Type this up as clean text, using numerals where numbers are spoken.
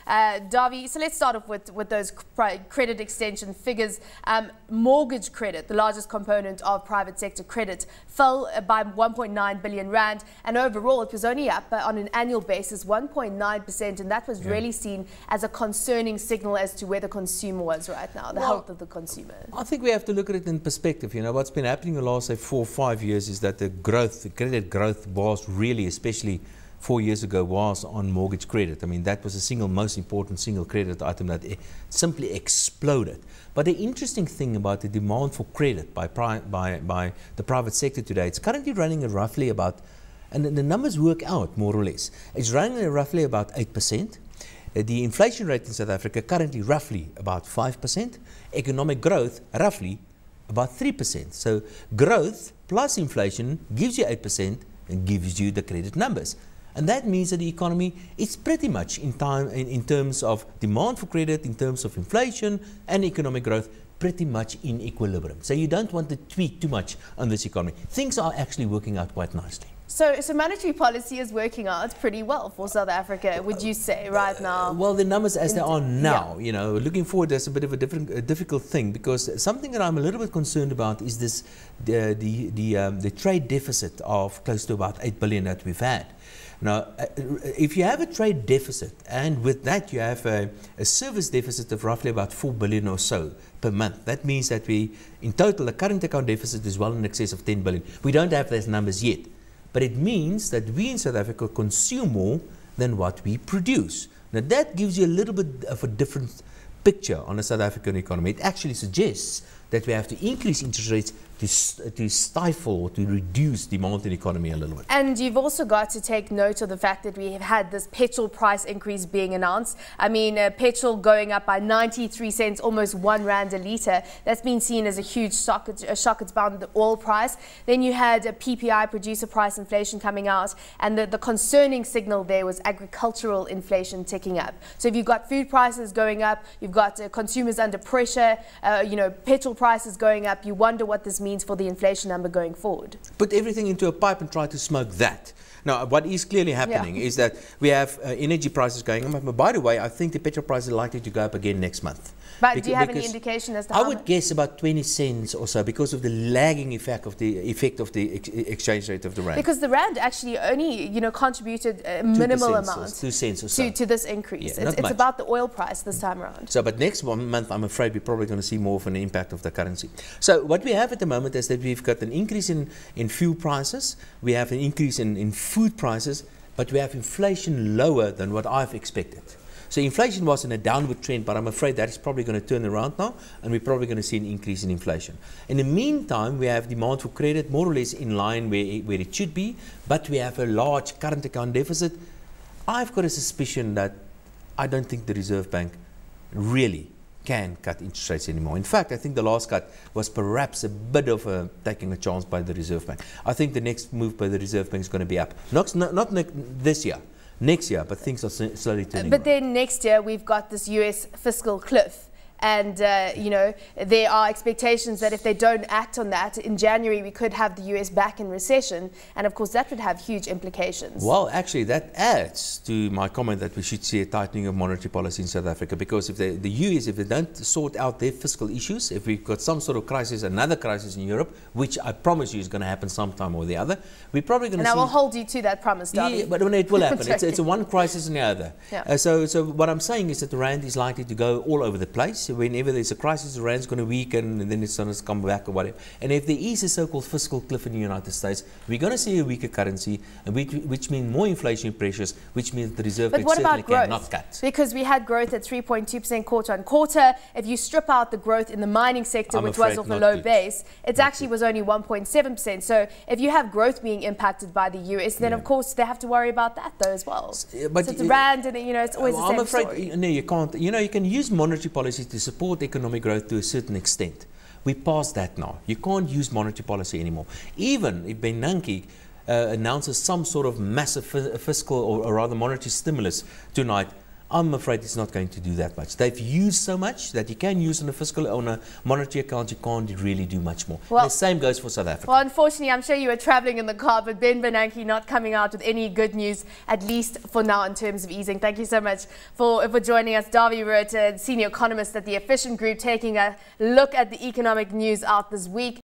Dawie, so let's start off with those credit extension figures. Mortgage credit, the largest component of private sector credit, fell by 1.9 billion rand, and overall it was only up on an annual basis 1.9%, and that was really seen as a concerning signal as to where the consumer was right now, the health of the consumer. I think we have to look at it in perspective. You know, what's been happening the last, say, 4 or 5 years is that the credit growth was really, especially 4 years ago, was on mortgage credit. I mean, that was the single most important single credit item that simply exploded. But the interesting thing about the demand for credit by the private sector today, it's currently running at roughly about, and the numbers work out more or less, it's running at roughly about 8%. The inflation rate in South Africa currently roughly about 5%. Economic growth roughly about 3%. So growth plus inflation gives you 8% and gives you the credit numbers. And that means that the economy is pretty much in terms of demand for credit, in terms of inflation and economic growth, pretty much in equilibrium. So you don't want to tweak too much on this economy. Things are actually working out quite nicely. So monetary policy is working out pretty well for South Africa, would you say, right now? Well, the numbers as they are now, you know, looking forward, there's a bit of a difficult thing, because something that I'm a little bit concerned about is this, the trade deficit of close to about 8 billion that we've had. Now, if you have a trade deficit, and with that you have a service deficit of roughly about 4 billion or so per month, that means that we, in total, the current account deficit is well in excess of 10 billion. We don't have those numbers yet. But it means that we in South Africa consume more than what we produce. Now that gives you a little bit of a different picture on the South African economy. It actually suggests that we have to increase interest rates to stifle or to reduce demand in the economy a little bit. And you've also got to take note of the fact that we have had this petrol price increase being announced. I mean, petrol going up by 93 cents, almost 1 rand a litre. That's been seen as a huge shock. It's bound the oil price. Then you had a PPI, producer price inflation, coming out, and the concerning signal there was agricultural inflation ticking up. So if you've got food prices going up, you've got consumers under pressure, you know, petrol prices going up, you wonder what this means for the inflation number going forward. Put everything into a pipe and try to smoke that. Now, what is clearly happening is that we have energy prices going up. But by the way, I think the petrol price is likely to go up again next month. But do you have any indication as to how much? I would guess about 20 cents or so, because of the lagging effect of the exchange rate of the rand. Because the rand actually only, you know, contributed a minimal amount 2 cents or so to this increase. Yeah, it's about the oil price this time around. So, but next month, I'm afraid we're probably going to see more of an impact of the currency. So what we have at the moment is that we've got an increase in fuel prices, we have an increase in food prices, but we have inflation lower than what I've expected. So inflation was in a downward trend, but I'm afraid that is probably going to turn around now, and we're probably going to see an increase in inflation. In the meantime, we have demand for credit more or less in line where it should be, but we have a large current account deficit. I've got a suspicion that I don't think the Reserve Bank really can cut interest rates anymore. In fact, I think the last cut was perhaps a bit of taking a chance by the Reserve Bank. I think the next move by the Reserve Bank is going to be up. Not this year. Next year, but things are slowly turning around. Then next year we've got this US fiscal cliff. And, you know, there are expectations that if they don't act on that, in January we could have the US back in recession. And, of course, that would have huge implications. Well, actually, that adds to my comment that we should see a tightening of monetary policy in South Africa. Because if the US, if they don't sort out their fiscal issues, if we've got some sort of crisis, another crisis in Europe, which I promise you is going to happen sometime or the other, we're probably going to see... And I will hold you to that promise, Dawie. Yeah, but when it will happen. it's a one crisis and the other. Yeah. So what I'm saying is that the rand is likely to go all over the place. Whenever there's a crisis, the rand's going to weaken, and then it's going to come back or whatever. And if there is a so-called fiscal cliff in the United States, we're going to see a weaker currency, which means more inflation pressures, which means the Reserve Bank certainly cannot cut. Because we had growth at 3.2% quarter on quarter. If you strip out the growth in the mining sector, which was off a low base, it actually was only 1.7%. So if you have growth being impacted by the US, then of course they have to worry about that though as well. But so it's rand, and you know, it's always the same story. I'm afraid, no, you can't. You know, you can use monetary policy to support economic growth to a certain extent. We're past that now. You can't use monetary policy anymore. Even if Bernanke announces some sort of massive fiscal or rather monetary stimulus tonight, I'm afraid it's not going to do that much. They've used so much that you can use on a monetary account, you can't really do much more. Well, the same goes for South Africa. Well, unfortunately, I'm sure you were traveling in the car, but Ben Bernanke not coming out with any good news, at least for now, in terms of easing. Thank you so much for joining us. Dawie Roodt, senior economist at the Efficient Group, taking a look at the economic news out this week.